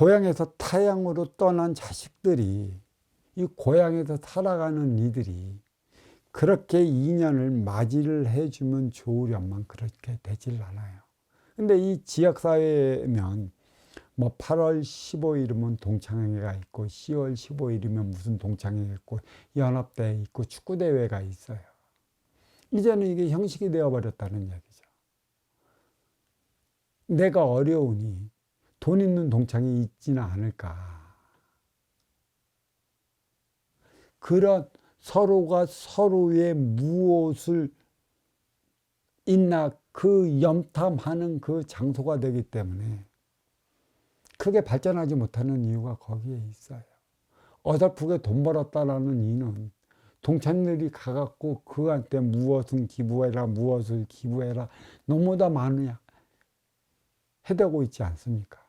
고향에서 타향으로 떠난 자식들이 이 고향에서 살아가는 이들이 그렇게 인연을 맞이를 해주면 좋으련만 그렇게 되질 않아요. 근데 이 지역사회면 뭐 8월 15일이면 동창회가 있고 10월 15일이면 무슨 동창회가 있고 연합대회 있고 축구대회가 있어요. 이제는 이게 형식이 되어버렸다는 얘기죠. 내가 어려우니 돈 있는 동창이 있지는 않을까. 그런 서로가 서로의 무엇을 있나 그 염탐하는 그 장소가 되기 때문에 크게 발전하지 못하는 이유가 거기에 있어요. 어설프게 돈 벌었다라는 이유는 동창들이 가갖고 그한테 무엇은 기부해라 무엇을 기부해라 너무나 많이 해대고 있지 않습니까?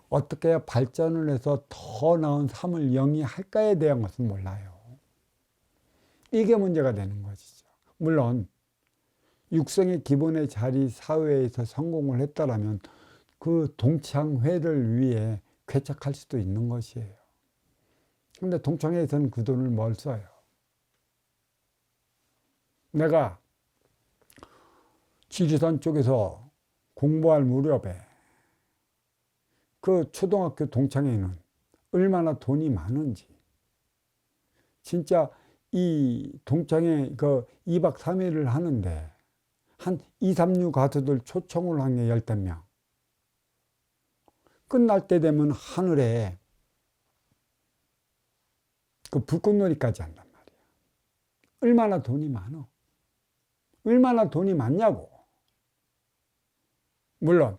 어떻게 해야 발전을 해서 더 나은 삶을 영위할까에 대한 것은 몰라요. 이게 문제가 되는 것이죠. 물론 육성의 기본의 자리 사회에서 성공을 했다라면 그 동창회를 위해 개척할 수도 있는 것이에요. 근데 동창회에서는 그 돈을 뭘 써요? 내가 지리산 쪽에서 공부할 무렵에 그 초등학교 동창회는 얼마나 돈이 많은지 진짜 이 동창회 그 2박 3일을 하는데 한 2, 3류 가수들 초청을 한 게 10명 끝날 때 되면 하늘에 그 불꽃놀이까지 한단 말이야. 얼마나 돈이 많어? 얼마나 돈이 많냐고. 물론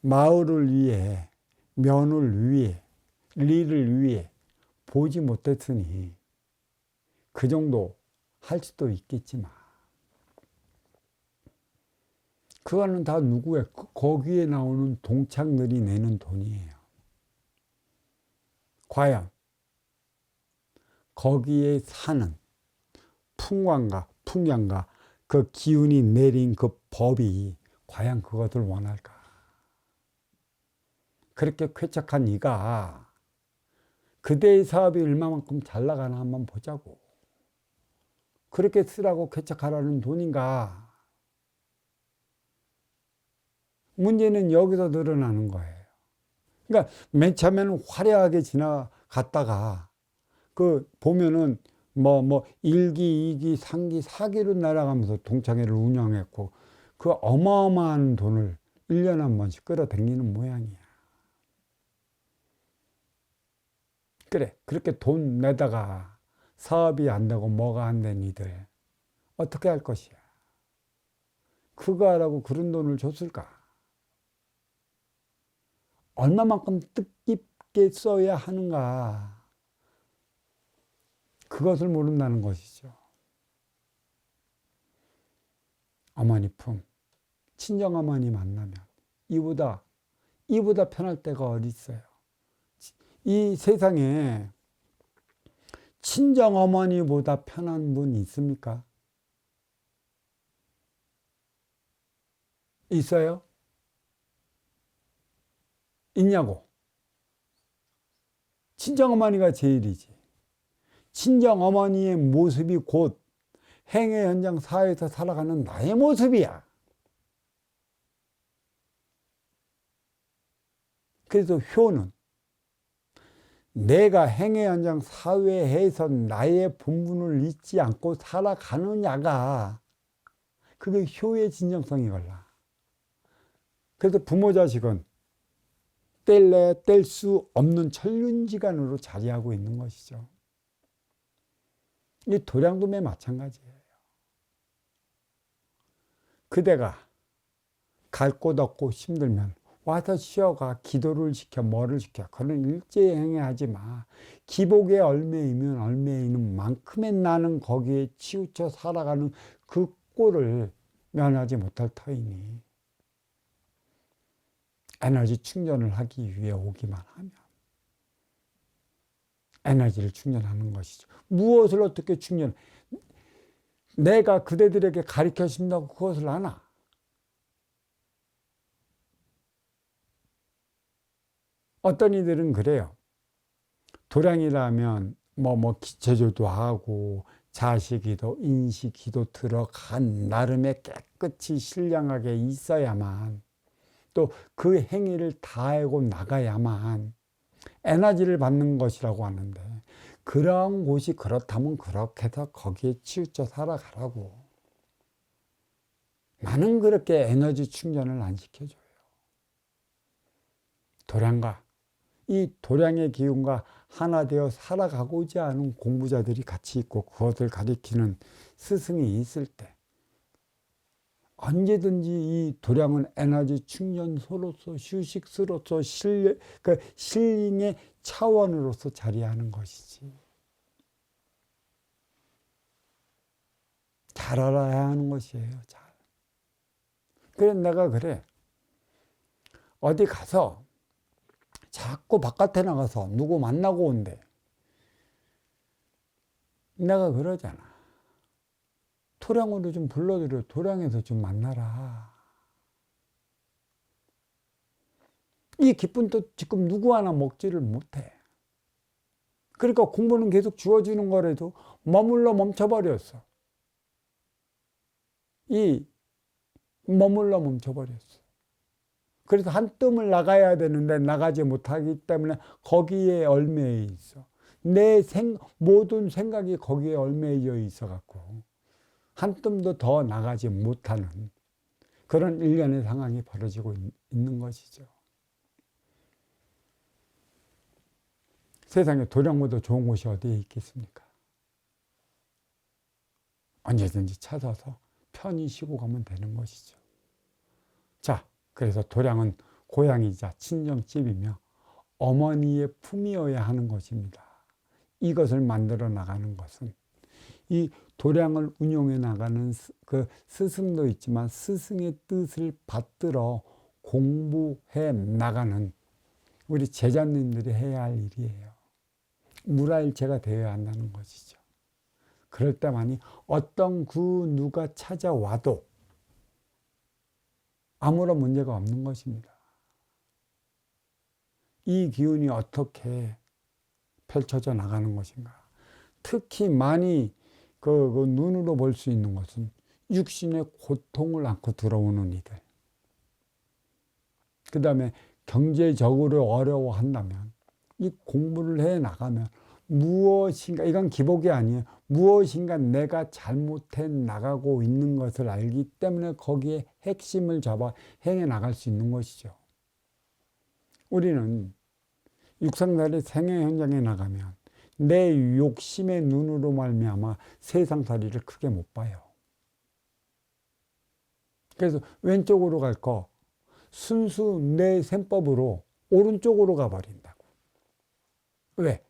마을을 위해 면을 위해 리를 위해 보지 못했으니 그 정도 할 수도 있겠지만 그거는 다 누구의 거기에 나오는 동창들이 내는 돈이에요. 과연 거기에 사는 풍광과 풍경과 그 기운이 내린 그 법이 과연 그것을 원할까? 그렇게 쾌척한 이가 그대의 사업이 얼마만큼 잘 나가나 한번 보자고. 그렇게 쓰라고 쾌척하라는 돈인가? 문제는 여기서 드러나는 거예요. 그러니까 맨 처음에는 화려하게 지나갔다가 그 보면은 뭐 1기, 2기, 3기, 4기로 날아가면서 동창회를 운영했고 그 어마어마한 돈을 1년에 한 번씩 끌어당기는 모양이야. 그래, 그렇게 돈 내다가 사업이 안 되고 뭐가 안 된 이들 어떻게 할 것이야? 그거 하라고 그런 돈을 줬을까? 얼마만큼 뜻깊게 써야 하는가? 그것을 모른다는 것이죠. 어머니 품, 친정어머니 만나면 이보다 편할 때가 어디 있어요? 이 세상에 친정어머니보다 편한 분 있습니까? 있어요? 있냐고? 친정어머니가 제일이지. 친정어머니의 모습이 곧 행회 현장 사회에서 살아가는 나의 모습이야. 그래서 효는 내가 행회 현장 사회에서 나의 본분을 잊지 않고 살아가느냐가 그게 효의 진정성이 걸라. 그래서 부모 자식은 뗄래 뗄 수 없는 천륜지간으로 자리하고 있는 것이죠. 이 도량도매 마찬가지예요. 그대가 갈 곳 없고 힘들면 와서 쉬어가. 기도를 시켜 뭐를 시켜. 그런 일제히 행해하지 마. 기복에 얼매이면 얼매이는 만큼의 나는 거기에 치우쳐 살아가는 그 꼴을 면하지 못할 터이니 에너지 충전을 하기 위해 오기만 하면 에너지를 충전하는 것이죠. 무엇을 어떻게 충전? 내가 그대들에게 가르쳐 준다고 그것을 아나? 어떤 이들은 그래요. 도량이라면 기체조도 하고 자식이도 인식이도 들어간 나름의 깨끗이 신령하게 있어야만, 또 그 행위를 다하고 나가야만 에너지를 받는 것이라고 하는데, 그런 곳이 그렇다면 그렇게 해서 거기에 치우쳐 살아가라고. 나는 그렇게 에너지 충전을 안 시켜줘요. 도량과 이 도량의 기운과 하나 되어 살아가고자 하는 공부자들이 같이 있고 그것을 가리키는 스승이 있을 때 언제든지 이 도량은 에너지 충전소로서 휴식소로서 힐링의 차원으로서 자리하는 것이지. 잘 알아야 하는 것이에요. 잘. 그래서 내가 그래. 어디 가서 자꾸 바깥에 나가서 누구 만나고 온대. 내가 그러잖아. 도량으로 좀 불러들여. 도량에서 좀 만나라. 이 기쁜 뜻 지금 누구 하나 먹지를 못해. 그러니까 공부는 계속 주어지는 거라도 머물러 멈춰버렸어. 머물러 멈춰버렸어. 그래서 한 뜸을 나가야 되는데 나가지 못하기 때문에 거기에 얽매여 있어. 모든 생각이 거기에 얽매여 있어갖고 한 뜸도 더 나가지 못하는 그런 일련의 상황이 벌어지고 있는 것이죠. 세상에 도량보다 좋은 곳이 어디에 있겠습니까? 언제든지 찾아서 편히 쉬고 가면 되는 것이죠. 자, 그래서 도량은 고향이자 친정집이며 어머니의 품이어야 하는 것입니다. 이것을 만들어 나가는 것은 이 도량을 운용해 나가는 그 스승도 있지만 스승의 뜻을 받들어 공부해 나가는 우리 제자님들이 해야 할 일이에요. 물화일체가 되어야 한다는 것이죠. 그럴 때만이 어떤 누가 찾아와도 아무런 문제가 없는 것입니다. 이 기운이 어떻게 펼쳐져 나가는 것인가. 특히 많이 눈으로 볼 수 있는 것은 육신의 고통을 안고 들어오는 이들. 그 다음에 경제적으로 어려워한다면 이 공부를 해 나가면 무엇인가, 이건 기복이 아니에요. 무엇인가 내가 잘못해 나가고 있는 것을 알기 때문에 거기에 핵심을 잡아 행해 나갈 수 있는 것이죠. 우리는 육상살이 생애 현장에 나가면 내 욕심의 눈으로 말미암아 세상살이를 크게 못 봐요. 그래서 왼쪽으로 갈 거 순수 내 셈법으로 오른쪽으로 가버린다고. 왜?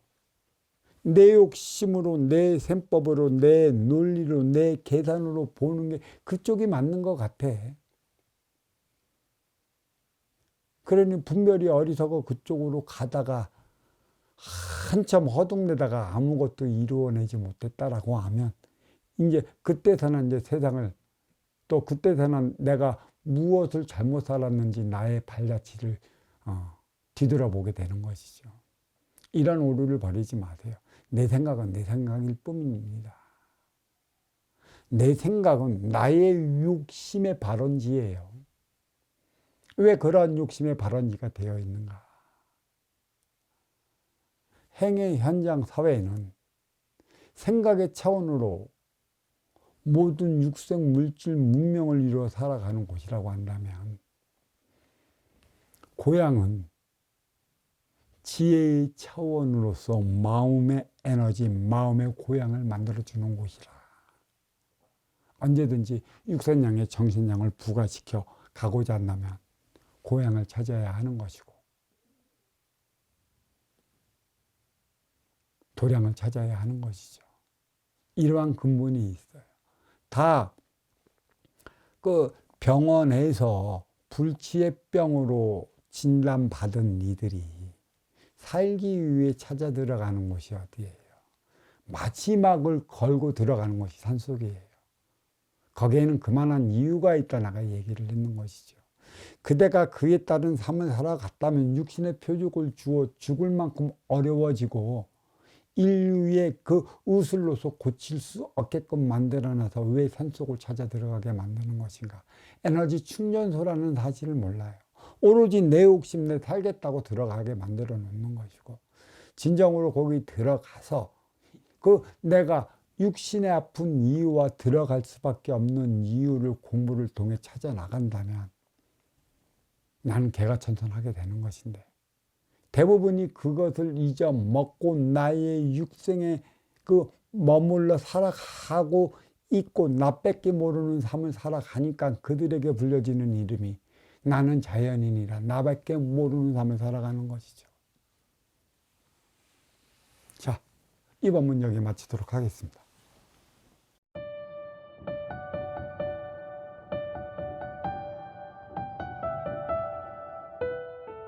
내 욕심으로, 내 셈법으로, 내 논리로, 내 계산으로 보는 게 그쪽이 맞는 것 같아. 그러니 분별이 어리석어 그쪽으로 가다가 한참 허둥대다가 아무것도 이루어내지 못했다라고 하면 이제 그때서는 이제 세상을, 또 그때서는 내가 무엇을 잘못 살았는지 나의 발자취를 뒤돌아보게 되는 것이죠. 이런 오류를 버리지 마세요. 내 생각은 내 생각일 뿐입니다. 내 생각은 나의 욕심의 발원지예요. 왜 그러한 욕심의 발원지가 되어 있는가? 행의 현장 사회에는 생각의 차원으로 모든 육생 물질 문명을 이루어 살아가는 곳이라고 한다면 고향은 지혜의 차원으로서 마음의 에너지, 마음의 고향을 만들어주는 곳이라. 언제든지 육선양의 정신양을 부과시켜 가고자 한다면 고향을 찾아야 하는 것이고 도량을 찾아야 하는 것이죠. 이러한 근본이 있어요. 다 그 병원에서 불치의 병으로 진단받은 이들이 살기 위해 찾아 들어가는 곳이 어디예요? 마지막을 걸고 들어가는 곳이 산속이에요. 거기에는 그만한 이유가 있다 나가 얘기를 했는 것이죠. 그대가 그에 따른 삶을 살아갔다면 육신의 표적을 주어 죽을 만큼 어려워지고 인류의 그 우슬로서 고칠 수 없게끔 만들어놔서 왜 산속을 찾아 들어가게 만드는 것인가. 에너지 충전소라는 사실을 몰라요. 오로지 내 욕심 내 살겠다고 들어가게 만들어 놓는 것이고, 진정으로 거기 들어가서 그 내가 육신의 아픈 이유와 들어갈 수밖에 없는 이유를 공부를 통해 찾아 나간다면 나는 개가천선하게 되는 것인데, 대부분이 그것을 잊어먹고 나의 육생에 그 머물러 살아가고 있고 나밖에 모르는 삶을 살아가니까 그들에게 불려지는 이름이 나는 자연인이라 나밖에 모르는 삶을 살아가는 것이죠. 자, 이 본문 여기 마치도록 하겠습니다.